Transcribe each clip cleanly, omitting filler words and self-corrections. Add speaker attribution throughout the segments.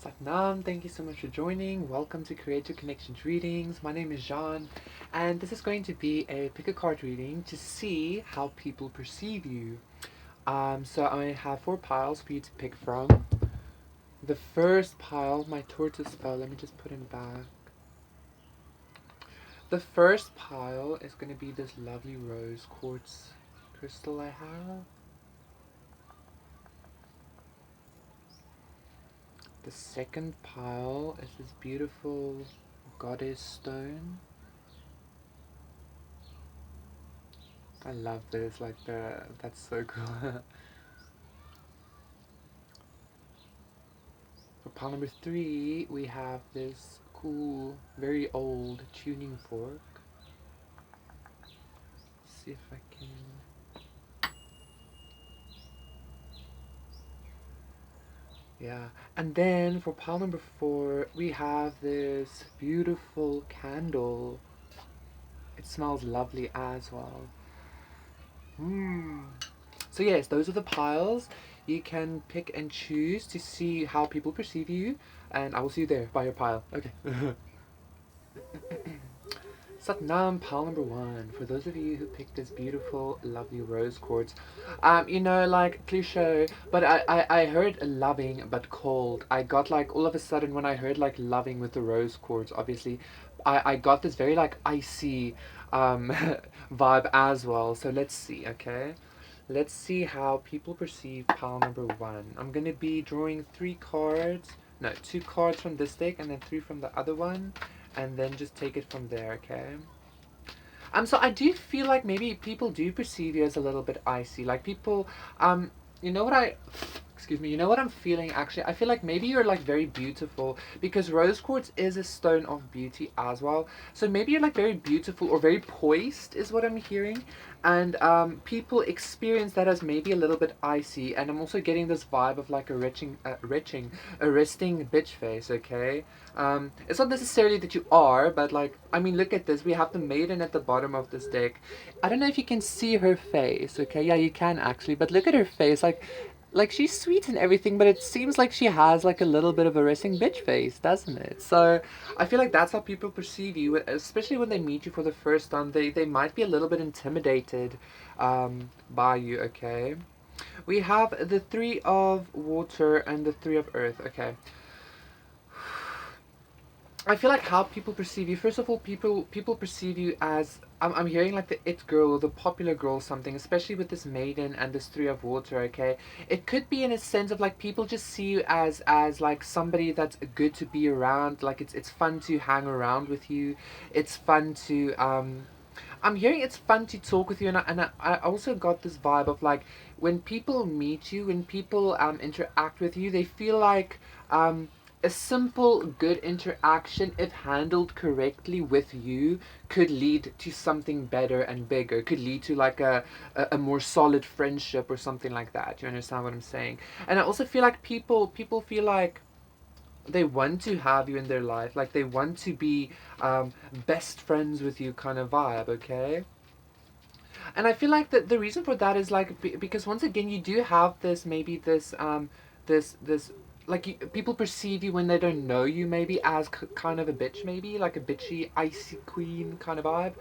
Speaker 1: Satnam, thank you so much for joining. Welcome to Creative Connections Readings. My name is Jean, and this is going to be a pick a card reading to see how people perceive you. So I have four piles for you to pick from. The first pile, my tortoise spell, let me just put it back. The first pile is going to be this lovely rose quartz crystal I have. The second pile is this beautiful goddess stone. I love this, that's so cool. For pile number 3, we have this cool, very old tuning fork. Let's see if I can. Yeah, and then for pile number 4, we have this beautiful candle. It smells lovely as well. So yes, those are the piles. You can pick and choose to see how people perceive you, and I will see you there by your pile. Okay. Satnam, pile number 1. For those of you who picked this beautiful, lovely rose quartz, like cliche, but I heard loving but cold. I got like all of a sudden when I heard like loving with the rose quartz, obviously, I got this very like icy vibe as well. So let's see, okay? Let's see how people perceive pile number 1. I'm gonna be drawing 3 cards. No, 2 cards from this deck and then 3 from the other one, and then just take it from there, okay? So I do feel like maybe people do perceive you as a little bit icy. Like people, you know what I, excuse me, you know what I'm feeling actually? I feel like maybe you're like very beautiful because rose quartz is a stone of beauty as well. So maybe you're like very beautiful or very poised is what I'm hearing. And people experience that as maybe a little bit icy. And I'm also getting this vibe of like a resting bitch face, okay? It's not necessarily that you are, but like, I mean, look at this. We have the maiden at the bottom of this deck. I don't know if you can see her face, okay? Yeah, you can actually, but look at her face. Like she's sweet and everything, but it seems like she has like a little bit of a resting bitch face, doesn't it? So I feel like that's how people perceive you, especially when they meet you for the first time. They might be a little bit intimidated by you, okay? We have the 3 of water and the 3 of earth, okay? I feel like how people perceive you. First of all, people perceive you as I'm hearing like the it girl or the popular girl something, especially with this maiden and this 3 of water. Okay, it could be in a sense of like people just see you as like somebody that's good to be around. Like it's fun to hang around with you. It's fun to I'm hearing it's fun to talk with you, and I also got this vibe of like when people meet you, when people interact with you, they feel like a simple good interaction, if handled correctly with you, could lead to something better and bigger, could lead to like a more solid friendship or something like that. You understand what I'm saying? And I also feel like people feel like they want to have you in their life, like they want to be best friends with you kind of vibe, okay? And I feel like the reason for that is like because once again you do have this maybe this like people perceive you when they don't know you maybe as kind of a bitch, maybe like a bitchy icy queen kind of vibe,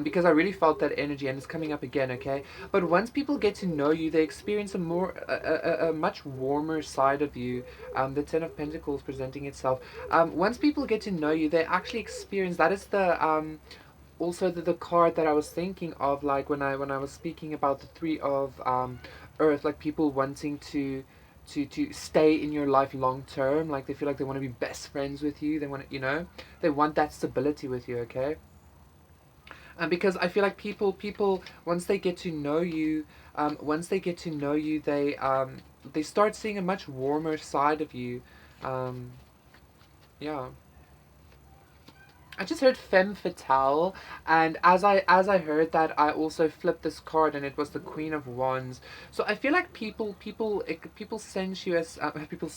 Speaker 1: because I really felt that energy and it's coming up again, okay? But once people get to know you, they experience a much warmer side of you. The 10 of Pentacles presenting itself. Once people get to know you, they actually experience that is the also the card that I was thinking of, like when I was speaking about the 3 of earth, like people wanting to stay in your life long term, like they feel like they want to be best friends with you, they want to, they want that stability with you, okay? And because I feel like people once they get to know you, they start seeing a much warmer side of you. Um, yeah. I just heard femme fatale, and as I heard that, I also flipped this card, and it was the Queen of Wands. So I feel like people sense you as people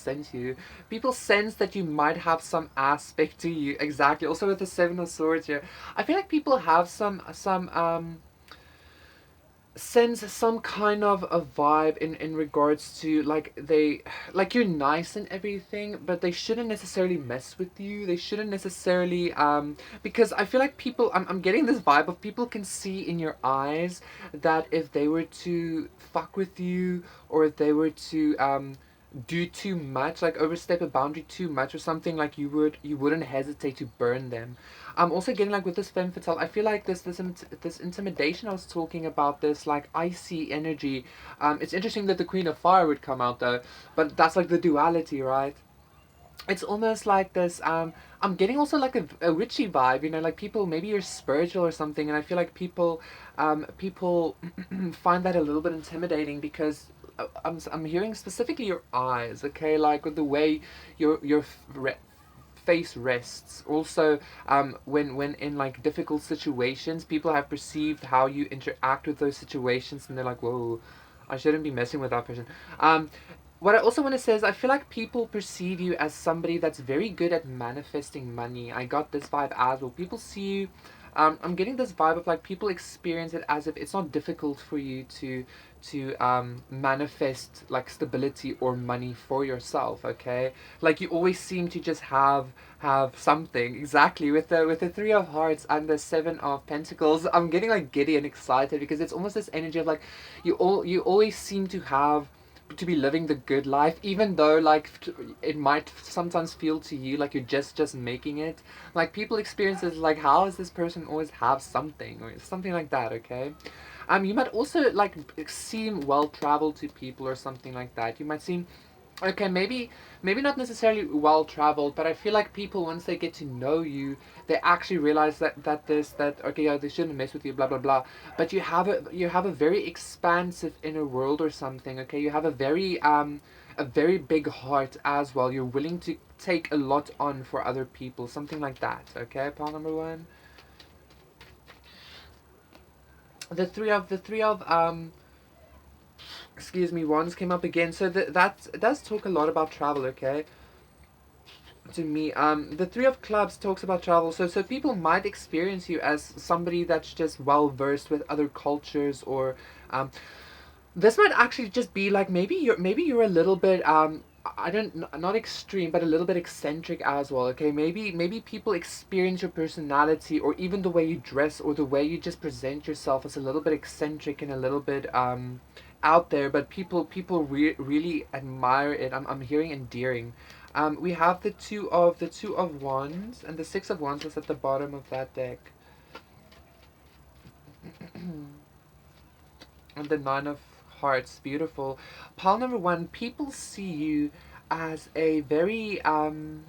Speaker 1: sense that you might have some aspect to you. Exactly. Also with the Seven of Swords here, I feel like people have some sends some kind of a vibe in regards to like they like you're nice and everything, but they shouldn't necessarily mess with you. They shouldn't necessarily because I feel like people, I'm getting this vibe of people can see in your eyes that if they were to fuck with you, or if they were to do too much, like overstep a boundary too much or something, like you wouldn't hesitate to burn them. I'm also getting like with this femme fatale, I feel like this intimidation I was talking about, this like icy energy. It's interesting that the Queen of Fire would come out though, but that's like the duality, right? It's almost like this. I'm getting also like a witchy vibe, you know, like people, maybe you're spiritual or something, and I feel like people find that a little bit intimidating because I'm hearing specifically your eyes, okay, like with the way your face rests. Also, when in like difficult situations, people have perceived how you interact with those situations, and they're like, whoa, I shouldn't be messing with that person. What I also want to say is I feel like people perceive you as somebody that's very good at manifesting money. I got this vibe as well. People see you. I'm getting this vibe of like people experience it as if it's not difficult for you to manifest like stability or money for yourself. Okay, like you always seem to just have something exactly with the three of hearts and the seven of pentacles. I'm getting like giddy and excited because it's almost this energy of like you always seem to be living the good life, even though like it might sometimes feel to you like you're just making it. Like people experience it like, how does this person always have something or something like that? Okay, you might also like seem well traveled to people or something like that. You might seem okay, maybe not necessarily well traveled, but I feel like people, once they get to know you, they actually realize that okay, yeah, they shouldn't mess with you, blah blah blah. But you have a very expansive inner world or something. Okay, you have a very big heart as well. You're willing to take a lot on for other people, something like that. Okay, pile number one. The three of excuse me, wands came up again. So that does talk a lot about travel. Okay, to me, the three of clubs talks about travel. So people might experience you as somebody that's just well versed with other cultures, or this might actually just be like maybe you're a little bit I don't, not extreme, but a little bit eccentric as well. Okay, maybe people experience your personality or even the way you dress or the way you just present yourself as a little bit eccentric and a little bit out there. But really admire it. I'm hearing endearing. We have the two of wands, and the six of wands was at the bottom of that deck, and the nine of hearts. Beautiful. Pile number one. People see you as a very I'm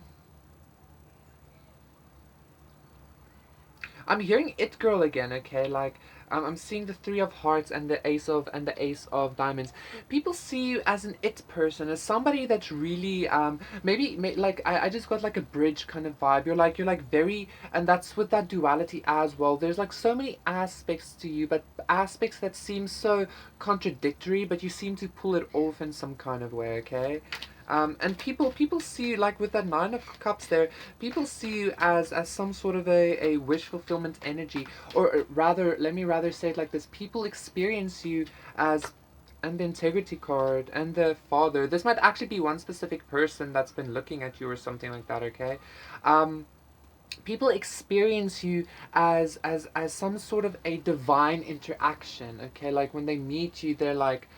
Speaker 1: hearing it girl again, okay? Like I'm seeing the three of hearts and the ace of diamonds. People see you as an it person, as somebody that's really like I just got like a bridge kind of vibe. You're like very, and that's with that duality as well. There's like so many aspects to you, but aspects that seem so contradictory, but you seem to pull it off in some kind of way, okay? And people see you like with that nine of cups there, people see you as some sort of a wish fulfillment energy, or rather, let me rather say it like this: people experience you as, and the integrity card and the father. This might actually be one specific person that's been looking at you or something like that. Okay, um, people experience you as some sort of a divine interaction. Okay, like when they meet you, they're like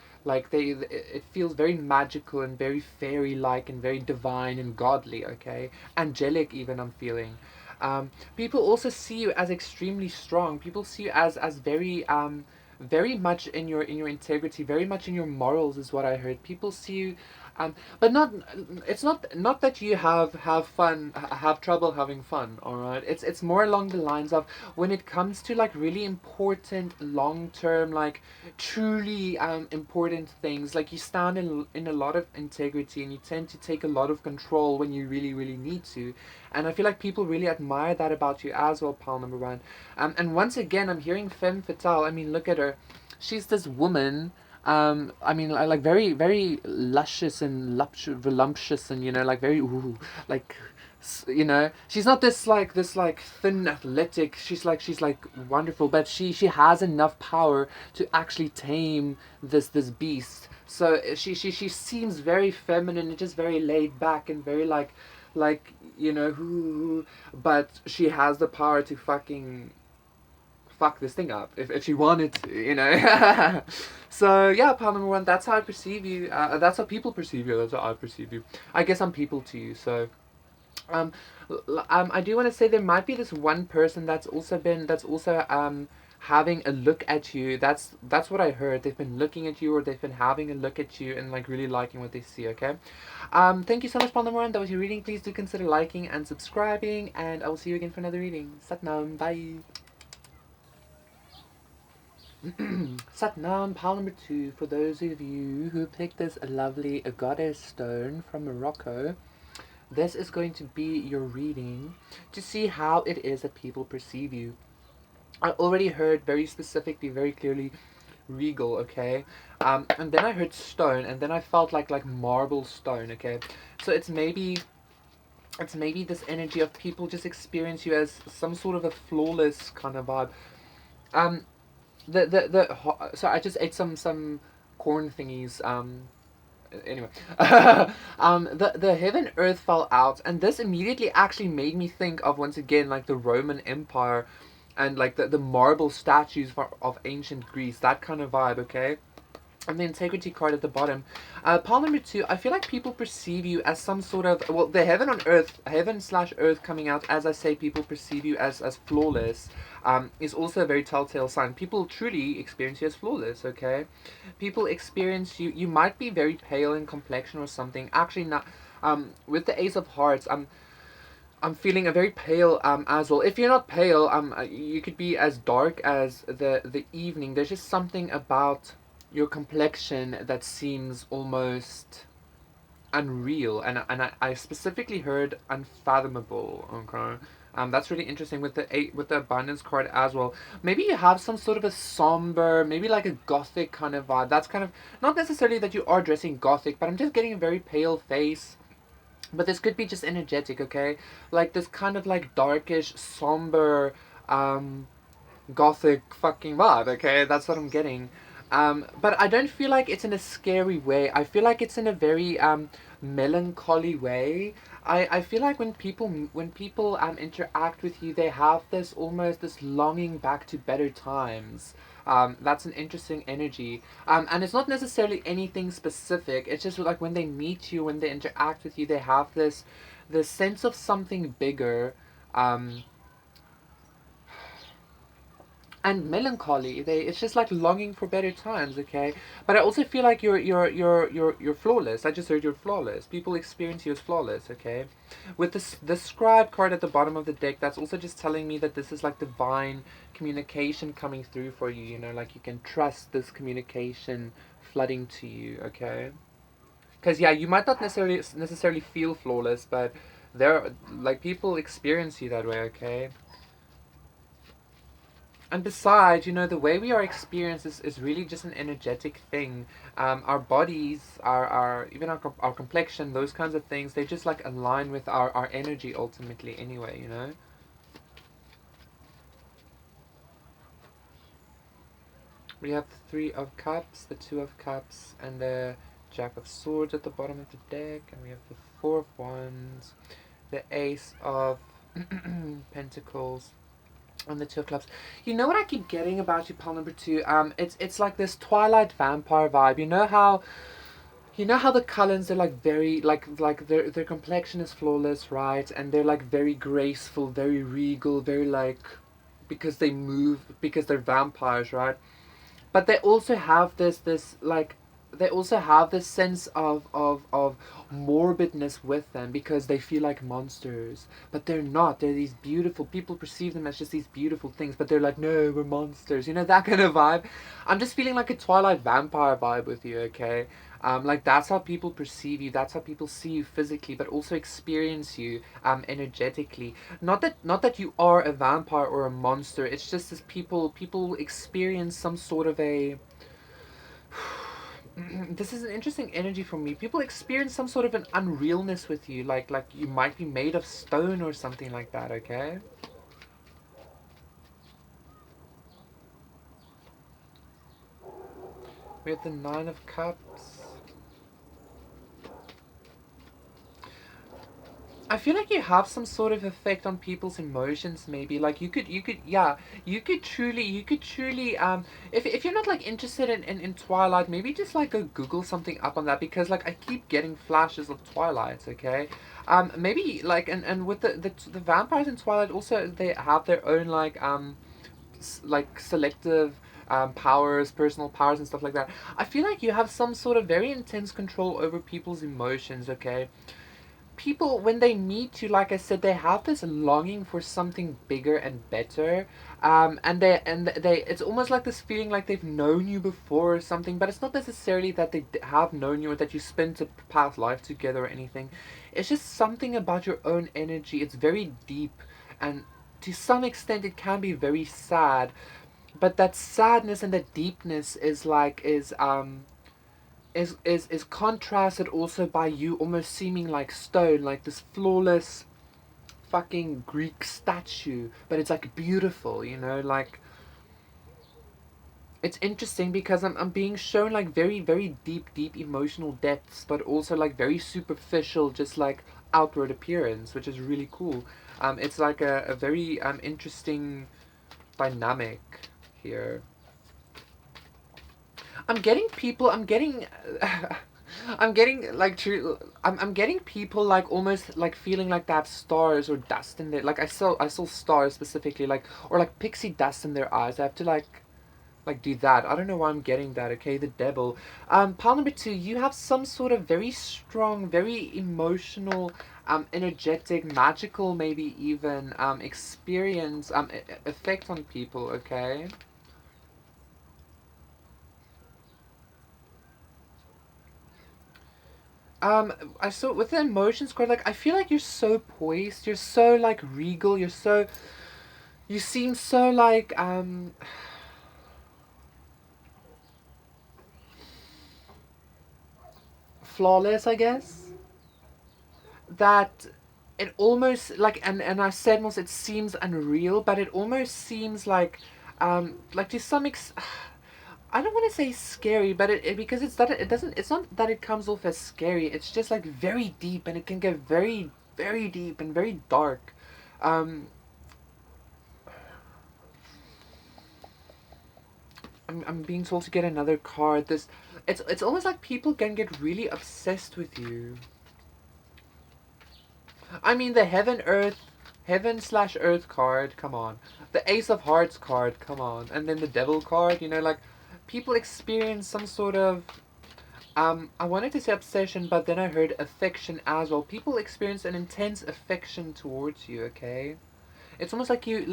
Speaker 1: they it feels very magical and very fairy like and very divine and godly. Okay, angelic even, I'm feeling. People also see you as extremely strong. People see you as very much in your integrity, very much in your morals, is what I heard. People see you, but not. It's not that you have fun, have trouble having fun. All right. It's more along the lines of when it comes to like really important, long term, like truly important things. Like you stand in a lot of integrity, and you tend to take a lot of control when you really need to. And I feel like people really admire that about you as well, pal number one. And once again, I'm hearing femme fatale. I mean, look at her. She's this woman. I mean, like very, very luscious and voluptuous, and like very, ooh, like, she's not this like thin athletic. She's like wonderful, but she has enough power to actually tame this beast. So she seems very feminine and just very laid back and very like but she has the power to fucking fuck this thing up if she wanted to. So yeah, part number one, that's how I perceive you. That's how people perceive you. That's how I perceive you. I guess I'm people to you. So um, I do want to say there might be this one person that's also having a look at you. That's what I heard. They've been looking at you, or they've been having a look at you and like really liking what they see. Okay. Thank you so much, Palmer. That was your reading. Please do consider liking and subscribing, and I will see you again for another reading. Satnam. Bye. Satnam, pile number two. For those of you who picked this lovely goddess stone from Morocco, this is going to be your reading to see how it is that people perceive you. I already heard very specifically, very clearly, regal, okay? And then I heard stone, and then I felt like marble stone, okay? So it's maybe this energy of people just experience you as some sort of a flawless kind of vibe. Um, so I just ate some corn thingies. Anyway, the heaven earth fell out, and this immediately actually made me think of, once again, like the Roman Empire, and like the marble statues of ancient Greece, that kind of vibe. Okay. And the integrity card at the bottom. Pile number two, I feel like people perceive you as some sort of, well, the heaven slash earth coming out, as I say, people perceive you as flawless, is also a very telltale sign. People truly experience you as flawless, okay? People experience you, you might be very pale in complexion or something. Actually, not, with the Ace of Hearts, I'm feeling a very pale as well. If you're not pale, you could be as dark as the evening. There's just something about your complexion that seems almost unreal, and I specifically heard unfathomable. Okay. That's really interesting with the abundance card as well. Maybe you have some sort of a somber, maybe like a gothic kind of vibe. That's kind of not necessarily that you are dressing gothic, but I'm just getting a very pale face. But this could be just energetic, okay? Like this kind of like darkish, somber, gothic fucking vibe, okay? That's what I'm getting. But I don't feel like it's in a scary way. I feel like it's in a very melancholy way. I feel like when people interact with you, they have this almost this longing back to better times. That's an interesting energy. And it's not necessarily anything specific. It's just like when they meet you, when they interact with you, they have this sense of something bigger. Um, and melancholy. It's just like longing for better times, okay? But I also feel like you're flawless. I just heard you're flawless. People experience you as flawless, okay? With the scribe card at the bottom of the deck, that's also just telling me that this is like divine communication coming through for you, like you can trust this communication flooding to you, okay? Because yeah, you might not necessarily feel flawless, but there like people experience you that way, okay? And besides, the way we are experienced is really just an energetic thing. Our bodies, even our complexion, those kinds of things, they just like align with our energy ultimately anyway. We have the Three of Cups, the Two of Cups, and the Jack of Swords at the bottom of the deck, and we have the Four of Wands, the Ace of Pentacles, and the Two of Clubs. You know what I keep getting about you, pile number two? It's like this Twilight vampire vibe. You know how the Cullens, they're like very like their complexion is flawless, right? And they're like very graceful, very regal, very like because they move because they're vampires, right? But they also have this like they also have this sense of morbidness with them because they feel like monsters, but they're not. They're these beautiful people perceive them as just these beautiful things, but they're like, no, we're monsters, that kind of vibe. I'm just feeling like a Twilight vampire vibe with you, okay? Like that's how people perceive you, that's how people see you physically, but also experience you energetically. Not that you are a vampire or a monster. It's just as people experience some sort of a this is an interesting energy for me. People experience some sort of an unrealness with you, like you might be made of stone or something like that. Okay. We have the Nine of Cups. I feel like you have some sort of effect on people's emotions, maybe. Like yeah, you could truly, if you're not like interested in Twilight, maybe just like go Google something up on that because like I keep getting flashes of Twilight, okay? Maybe like, and with the vampires in Twilight also, they have their own like, like selective powers, personal powers, and stuff like that. I feel like you have some sort of very intense control over people's emotions, okay? People, when they meet you, like I said, they have this longing for something bigger and better, and they it's almost like this feeling like they've known you before or something, but it's not necessarily that they have known you or that you spent a past life together or anything. It's just something about your own energy. It's very deep, and to some extent it can be very sad, but that sadness and that deepness is like is contrasted also by you almost seeming like stone, like this flawless fucking Greek statue, but it's like beautiful, you know, like it's interesting because I'm being shown like very, very deep emotional depths, but also like very superficial, just like outward appearance, which is really cool. It's like a very interesting dynamic here. I'm getting people. I'm getting. I'm getting like true. I'm getting people like almost like feeling like they have stars or dust in their like I saw stars specifically like or like pixie dust in their eyes. I have to like do that. I don't know why I'm getting that. Okay, the devil. Pile number two. You have some sort of very strong, very emotional, energetic, magical, maybe even experience effect on people. Okay. Um, I saw with the emotions card, like I feel like you're so poised, you're so like regal, you seem so like flawless, I guess. That it almost like and I said most it seems unreal, but it almost seems like to some I don't want to say scary, but it because it's that it doesn't it's not that it comes off as scary. It's just like very deep and it can get very very deep and very dark. Um, I'm being told to get another card. This it's almost like people can get really obsessed with you. I mean the heaven slash earth card, come on. The Ace of Hearts card, come on. And then the Devil card, you know, like people experience some sort of I wanted to say obsession, but then I heard affection as well. People experience an intense affection towards you, okay? It's almost like you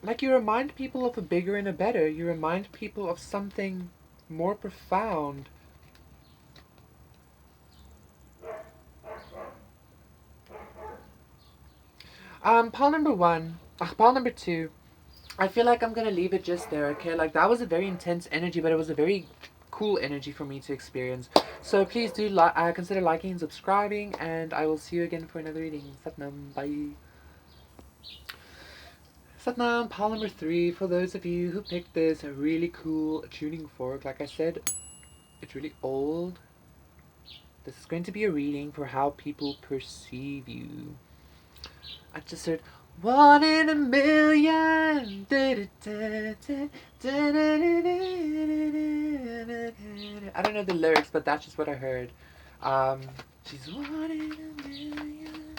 Speaker 1: remind people of a bigger and a better. You remind people of something more profound. Pile number one, pile number two. I feel like I'm gonna leave it just there. Okay, like that was a very intense energy, but it was a very cool energy for me to experience. So please do consider liking and subscribing, and I will see you again for another reading. Satnam, bye. Satnam, pile number three. For those of you who picked this really cool tuning fork, like I said, it's really old. This is going to be a reading for how people perceive you. I just heard 1 in a million. I don't know the lyrics, but that's just what I heard. Um, she's 1 in a million.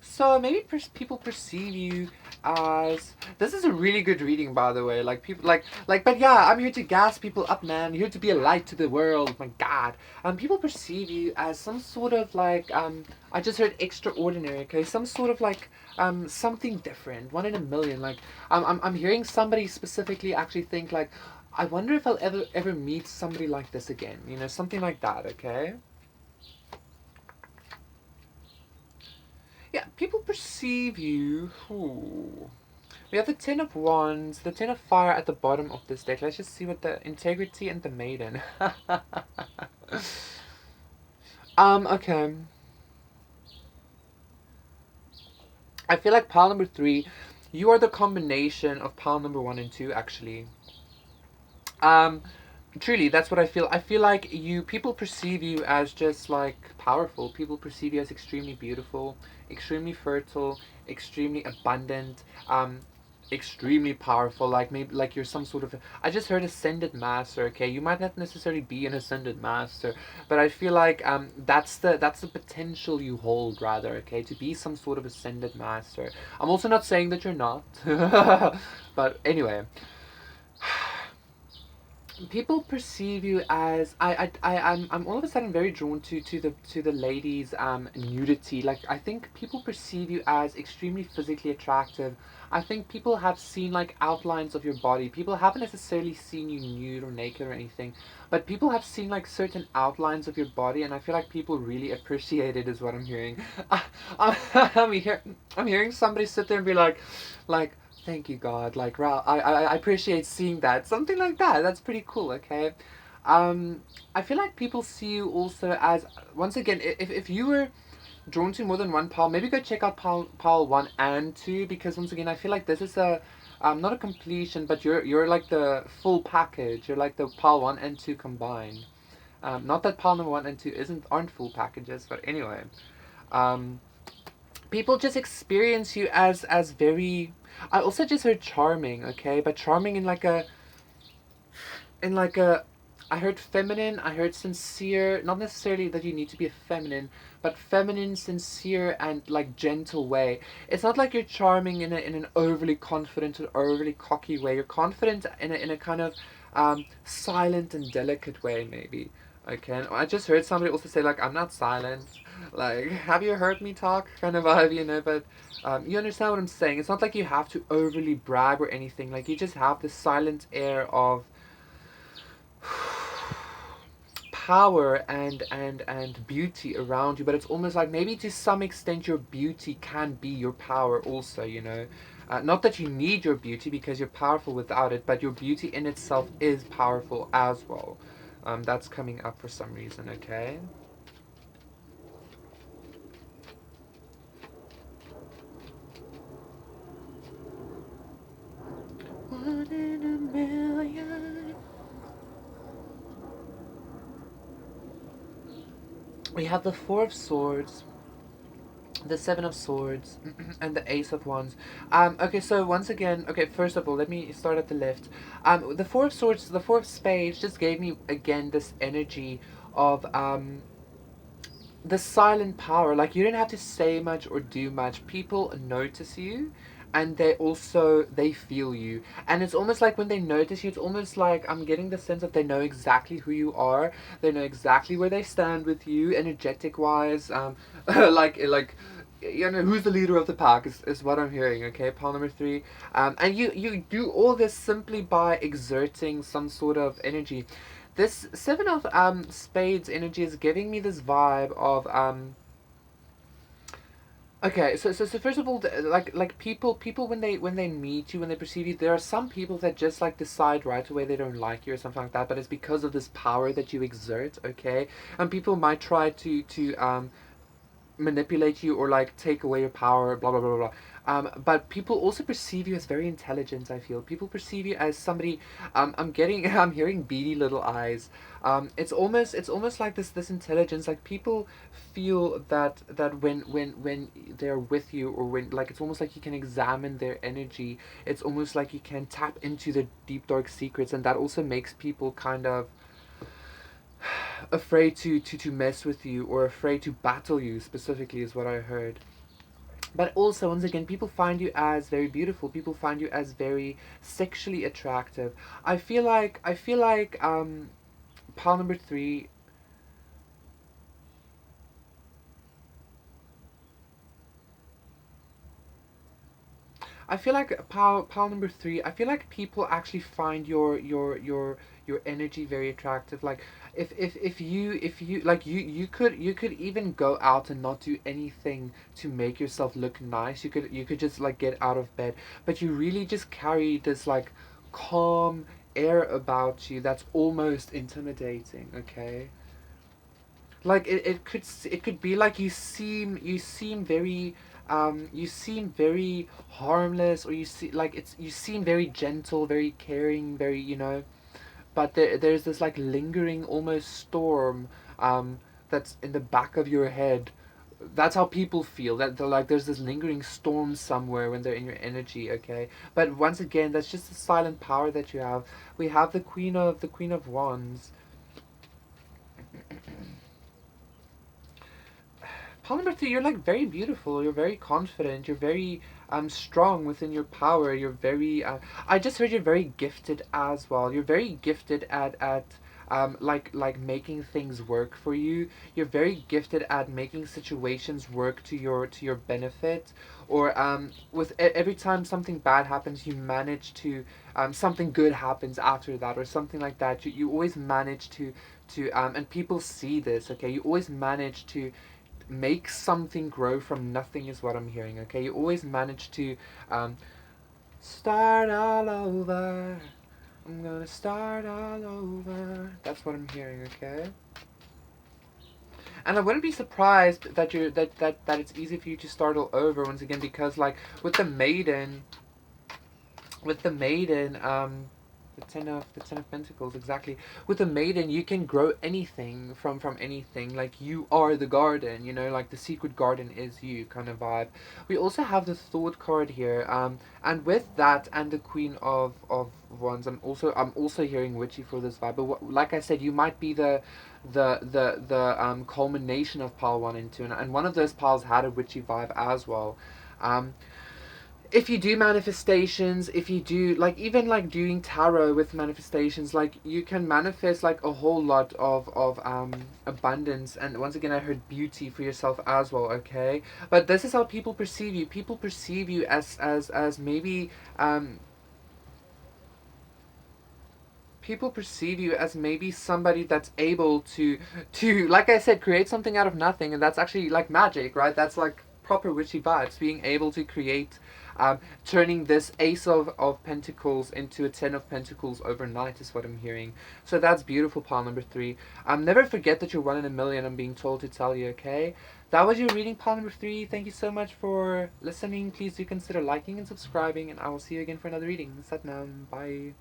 Speaker 1: So maybe people perceive you as this is a really good reading, by the way. Like people but yeah, I'm here to gas people up, man. Here to be a light to the world. My God, people perceive you as some sort of like I just heard extraordinary. Okay, some sort of like something different. 1 in a million. Like I'm hearing somebody specifically actually think like, I wonder if I'll ever meet somebody like this again. You know, something like that. Okay. Yeah, people perceive you. Ooh. We have the Ten of Wands, the Ten of Fire at the bottom of this deck. Let's just see what the Integrity and the Maiden. Okay. I feel like pile number three, you are the combination of pile number one and two, actually. Um, Truly, that's what I feel. I feel like people perceive you as just like powerful. People perceive you as extremely beautiful, extremely fertile, extremely abundant, extremely powerful. Like maybe like you're some sort of. I just heard ascended master. Okay, you might not necessarily be an ascended master, but I feel like that's the potential you hold rather. Okay, to be some sort of ascended master. I'm also not saying that you're not, but anyway, people perceive you as I'm all of a sudden very drawn to the ladies nudity. Like I think people perceive you as extremely physically attractive. I think people have seen like outlines of your body. People haven't necessarily seen you nude or naked or anything, but people have seen like certain outlines of your body, and I feel like people really appreciate it is what I'm hearing. I'm, I'm hearing somebody sit there and be like thank you, God. Like, wow, I appreciate seeing that. Something like that. That's pretty cool, okay? Um, I feel like people see you also as, once again, if you were drawn to more than one pal, maybe go check out pal 1 and 2, because once again, I feel like this is not a completion, but you're like the full package. You're like the pal 1 and 2 combined. Not that pal number 1 and 2 aren't full packages, but anyway. Um, People just experience you as very. I also just heard charming, okay, but charming in like a. I heard feminine. I heard sincere. Not necessarily that you need to be a feminine, but feminine, sincere, and like gentle way. It's not like you're charming in an overly confident or overly cocky way. You're confident in a kind of silent and delicate way, maybe. Okay, and I just heard somebody also say like I'm not silent. Like, have you heard me talk? Kind of vibe, you know. But you understand what I'm saying. It's not like you have to overly brag or anything. Like you just have this silent air of power and beauty around you. But it's almost like maybe to some extent your beauty can be your power also. You know. Not that you need your beauty because you're powerful without it, but your beauty in itself is powerful as well. That's coming up for some reason, okay? One in a million. We have the Four of Swords, the Seven of Swords, and the Ace of Wands. Okay, so once again, okay, first of all, let me start at the left. The Four of Swords, the Four of Spades just gave me again this energy of the silent power. Like you don't have to say much or do much. People notice you, and they feel you. And it's almost like when they notice you, it's almost like I'm getting the sense that they know exactly who you are. They know exactly where they stand with you, energetic wise. Like you know who's the leader of the pack is what I'm hearing. Okay, pile number three. And you do all this simply by exerting some sort of energy. This seven of spades energy is giving me this vibe of okay, so first of all, like people when they meet you, when they perceive you, there are some people that just like decide right away they don't like you or something like that, but it's because of this power that you exert, okay? And people might try to manipulate you or like take away your power, blah blah blah blah. But people also perceive you as very intelligent. I feel people perceive you as somebody. I'm getting, I'm hearing beady little eyes. It's almost like this intelligence. Like people feel that when they're with you or when like it's almost like you can examine their energy. It's almost like you can tap into the deep dark secrets, and that also makes people kind of afraid to mess with you or afraid to battle you specifically is what I heard. But also once again people find you as very beautiful, people find you as very sexually attractive. I feel like pile number three. I feel like pile number three. I feel like people actually find your energy very attractive. Like if you like you could even go out and not do anything to make yourself look nice. You could just like get out of bed, but you really just carry this like calm air about you that's almost intimidating. Okay, like it could be like you seem very you seem very harmless, or you seem very gentle, very caring, very, but there's this like lingering almost storm that's in the back of your head. That's how people feel, that they're like there's this lingering storm somewhere when they're in your energy. Okay, but once again, that's just the silent power that you have. We have the Queen of Wands. Paul number three, you're like very beautiful. You're very confident. You're very strong within your power. You're very. I just heard you're very gifted as well. You're very gifted at like making things work for you. You're very gifted at making situations work to your benefit. Or with every time something bad happens, you manage to something good happens after that, or something like that. You always manage to and people see this. Okay, you always manage to make something grow from nothing, is what I'm hearing. Okay, you always manage to um, start all over. I'm gonna start all over. That's what I'm hearing. Okay, and I wouldn't be surprised that that it's easy for you to start all over once again, because like with the maiden, the ten of pentacles, exactly. With the maiden, you can grow anything from anything. Like you are the garden, like the secret garden is you, kind of vibe. We also have the thought card here, and with that and the Queen of Wands, I'm also hearing witchy for this vibe. But like I said, you might be the culmination of pile one and two, and one of those piles had a witchy vibe as well. Um, if you do manifestations, if you do like even like doing tarot with manifestations, like you can manifest like a whole lot of abundance, and once again I heard beauty for yourself as well. Okay, but this is how people perceive you. People perceive you as maybe um people perceive you as maybe somebody that's able to like I said, create something out of nothing, and that's actually like magic, right? That's like proper witchy vibes, being able to create, turning this ace of pentacles into a ten of pentacles overnight, is what I'm hearing. So that's beautiful, pile number three. Never forget that you're one in a million, I'm being told to tell you. Okay, that was your reading, pile number three. Thank you so much for listening. Please do consider liking and subscribing, and I will see you again for another reading. Satnam, bye.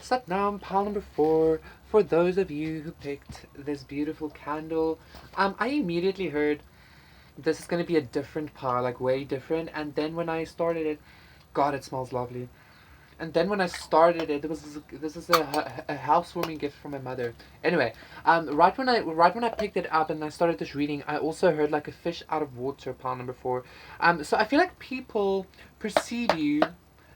Speaker 1: Satnam, pile number four. For those of you who picked this beautiful candle, I immediately heard this is going to be a different pile, like way different. And then when I started it, God, it smells lovely. And then when I started it, this is a housewarming gift from my mother. Anyway, right when I picked it up and I started this reading, I also heard like a fish out of water, pile number four. So I feel like people perceive you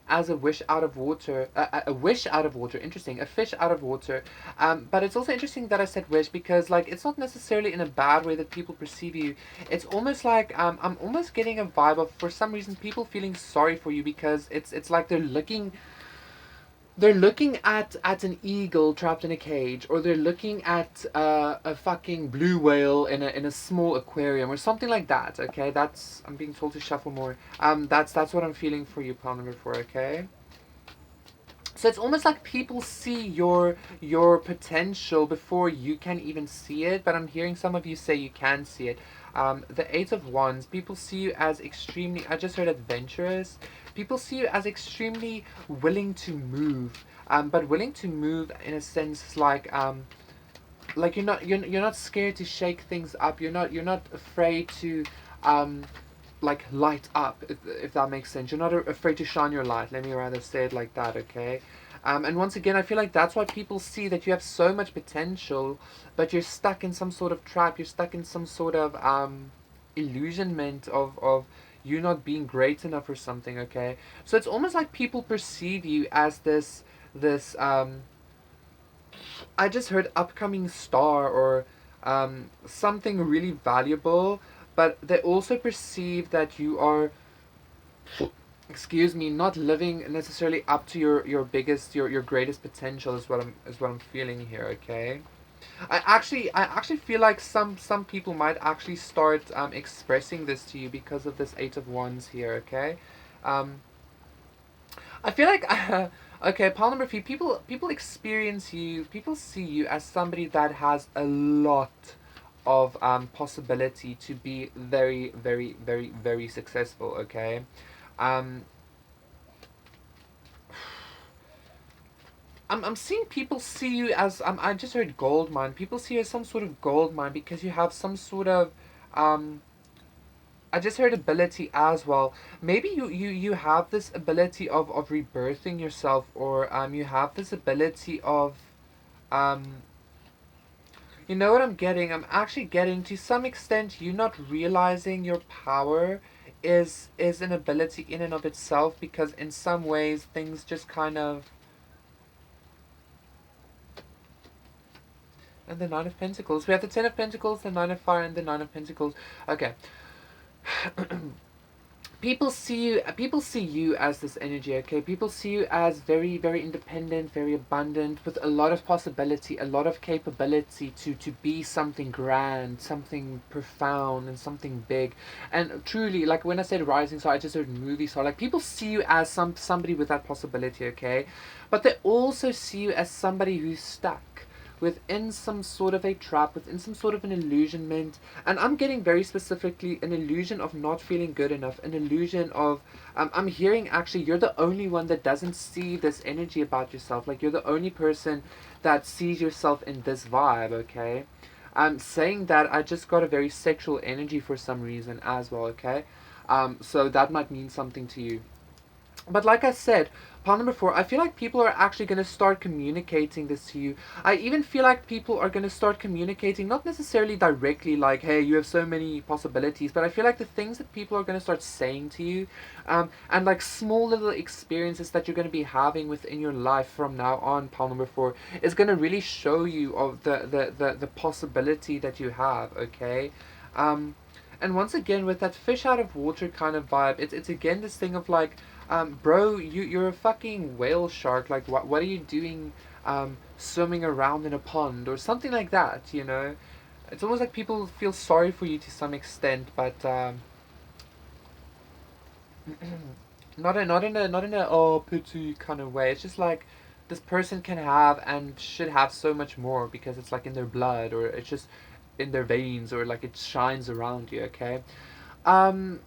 Speaker 1: as a wish out of water, a wish out of water. Interesting, a fish out of water. But it's also interesting that I said wish, because like it's not necessarily in a bad way that people perceive you. It's almost like I'm almost getting a vibe of, for some reason, people feeling sorry for you, because it's like they're looking at an eagle trapped in a cage, or they're looking at a fucking blue whale in a small aquarium, or something like that. Okay, that's, I'm being told to shuffle more. That's what I'm feeling for you, pile number four. Okay. So it's almost like people see your potential before you can even see it. But I'm hearing some of you say you can see it. The Eight of Wands, people see you as extremely, I just heard adventurous. People see you as extremely willing to move. But willing to move in a sense like you're not scared to shake things up. You're not afraid to um like light up, if that makes sense. You're not afraid to shine your light. Let me rather say it like that. Okay. And once again, I feel like that's why people see that you have so much potential, but you're stuck in some sort of trap. You're stuck in some sort of illusionment of you not being great enough or something. Okay. So it's almost like people perceive you as this I just heard upcoming star, or something really valuable, but they also perceive that you are, excuse me, not living necessarily up to your biggest, your greatest potential is what I'm feeling here, okay? I actually feel like some people might actually start expressing this to you because of this Eight of Wands here, okay? Um, I feel like okay, pile number three. People experience you. People see you as somebody that has a lot of possibility to be very very very very successful. Okay, um, I'm seeing people see you as I just heard gold mine. People see you as some sort of gold mine because you have some sort of um I just heard ability as well. Maybe you have this ability of rebirthing yourself, or you have this ability of um you know what I'm getting? I'm actually getting, to some extent, you not realizing your power is an ability in and of itself, because in some ways things just kind of, and the Nine of Pentacles. We have the Ten of Pentacles, the Nine of Fire, and the Nine of Pentacles. Okay. People see you as this energy, okay? People see you as very very independent, very abundant, with a lot of possibility, a lot of capability to be something grand, something profound, and something big. And truly, like when I said rising star, I just heard movie star. Like, people see you as somebody with that possibility, okay? But they also see you as somebody who's stuck within some sort of a trap, within some sort of an illusionment. And I'm getting very specifically an illusion of not feeling good enough, an illusion of, I'm hearing actually you're the only one that doesn't see this energy about yourself. Like, you're the only person that sees yourself in this vibe, okay? I'm saying that I just got a very sexual energy for some reason as well, okay? So that might mean something to you. But like I said, pile number four, I feel like people are actually going to start communicating this to you. I even feel like people are going to start communicating, not necessarily directly, like, hey, you have so many possibilities, but I feel like the things that people are going to start saying to you, and like small little experiences that you're going to be having within your life from now on, pile number four, is going to really show you of the possibility that you have, okay? Um, and once again, with that fish out of water kind of vibe, it's again this thing of like, bro, you're a fucking whale shark. Like, what are you doing, swimming around in a pond or something like that? You know, it's almost like people feel sorry for you to some extent, but not in a oh pity kind of way. It's just like this person can have and should have so much more because it's like in their blood, or it's just in their veins, or like it shines around you. Okay. Um,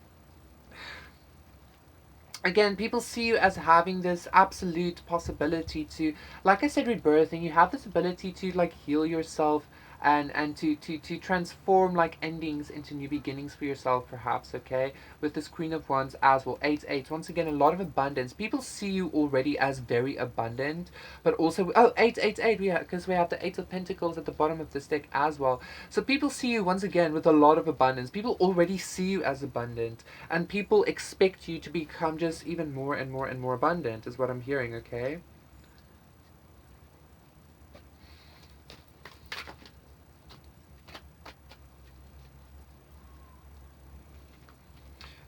Speaker 1: Again, people see you as having this absolute possibility to, like I said, rebirthing. You have this ability to like heal yourself, and to transform like endings into new beginnings for yourself, perhaps, okay? With this Queen of Wands as well. 8 8, once again, a lot of abundance. People see you already as very abundant, but also, oh, 8 8 8, because we have the Eight of Pentacles at the bottom of this deck as well. So people see you once again with a lot of abundance. People already see you as abundant, and people expect you to become just even more and more and more abundant, is what I'm hearing, okay?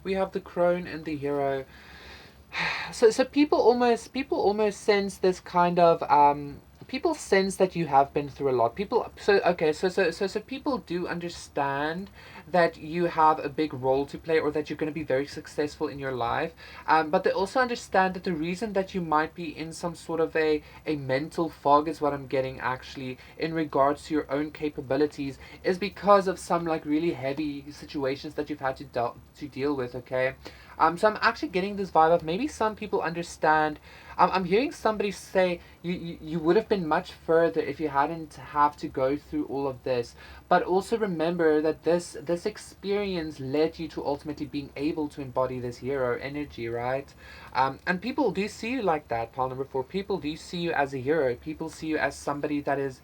Speaker 1: We have the crone and the hero. So people almost sense this kind of people sense that you have been through a lot. People, so okay, so people do understand that you have a big role to play, or that you're going to be very successful in your life. But they also understand that the reason that you might be in some sort of a mental fog, is what I'm getting actually, in regards to your own capabilities, is because of some like really heavy situations that you've had to deal with, okay? So I'm actually getting this vibe of maybe some people understand. I'm hearing somebody say you would have been much further if you hadn't have to go through all of this. But also remember that this experience led you to ultimately being able to embody this hero energy, right? And people do see you like that, pile number four. People do see you as a hero. People see you as somebody that is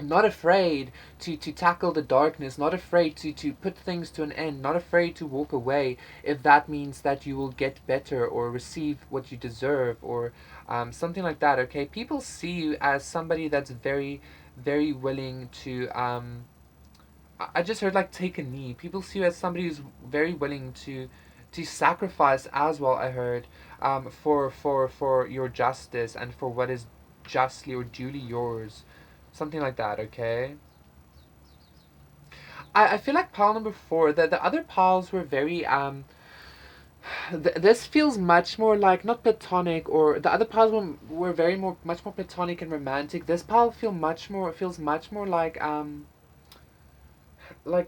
Speaker 1: not afraid to tackle the darkness, not afraid to put things to an end, not afraid to walk away if that means that you will get better or receive what you deserve, or something like that, okay? People see you as somebody that's very, very willing I just heard like take a knee. People see you as somebody who's very willing to sacrifice as well. I heard, for your justice and for what is justly or duly yours, something like that. Okay. I feel like pile number four. The other piles were very this feels much more like not platonic, or the other piles were very more much more platonic and romantic. This pile feels much more like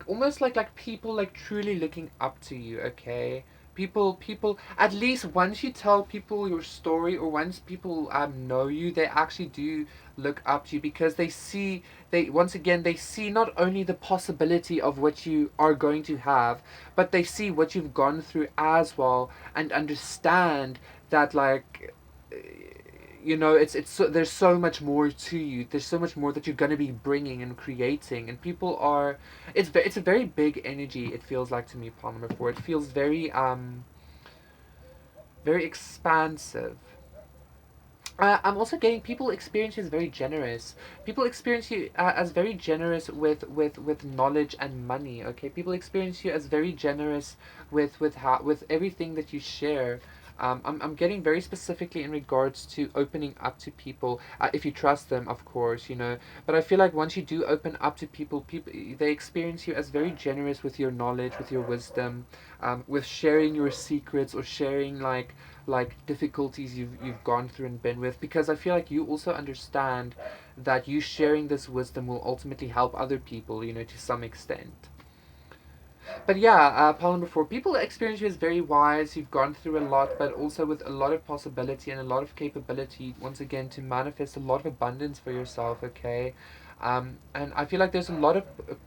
Speaker 1: almost like people like truly looking up to you. Okay, people at least once you tell people your story, or once people know you, they actually do look up to you, because they once again they see not only the possibility of what you are going to have, but they see what you've gone through as well, and understand that like it's so, there's so much more to you, there's so much more that you're going to be bringing and creating, and people are it's a very big energy, it feels like to me, palm number four. It feels very very expansive. I'm also getting people experience you as very generous. People experience you as very generous with knowledge and money. Okay, people experience you as very generous with everything that you share. I'm getting very specifically in regards to opening up to people, if you trust them, of course, you know. But I feel like once you do open up to people, people they experience you as very generous with your knowledge, with your wisdom, with sharing your secrets, or sharing like difficulties you've gone through and been with, because I feel like you also understand that you sharing this wisdom will ultimately help other people, you know, to some extent. But yeah, Paul number four, people experience you as very wise. You've gone through a lot, but also with a lot of possibility and a lot of capability, once again, to manifest a lot of abundance for yourself, okay? And I feel like there's a lot of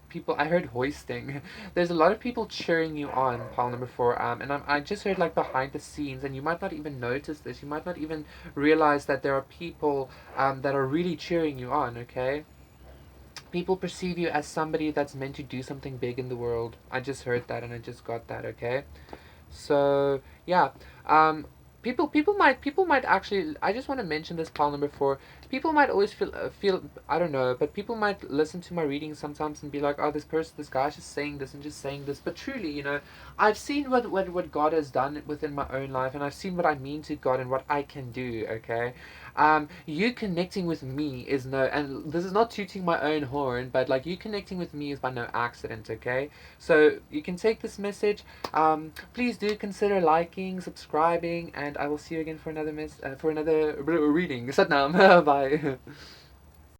Speaker 1: people. I heard hoisting. There's a lot of people cheering you on, Paul number four. I just heard like behind the scenes, and you might not even notice this. You might not even realize that there are people that are really cheering you on, okay? People perceive you as somebody that's meant to do something big in the world. I just heard that and I just got that, okay? So yeah, um, people might actually. I just want to mention this pile number four. People might always feel I don't know, but people might listen to my readings sometimes and be like, oh, this guy's just saying this and just saying this. But truly, you know, I've seen what God has done within my own life, and I've seen what I mean to God and what I can do. Okay, you connecting with me is no, and this is not tooting my own horn, but like you connecting with me is by no accident. Okay, so you can take this message. Please do consider liking, subscribing, and I will see you again for another reading. Satnam. Bye.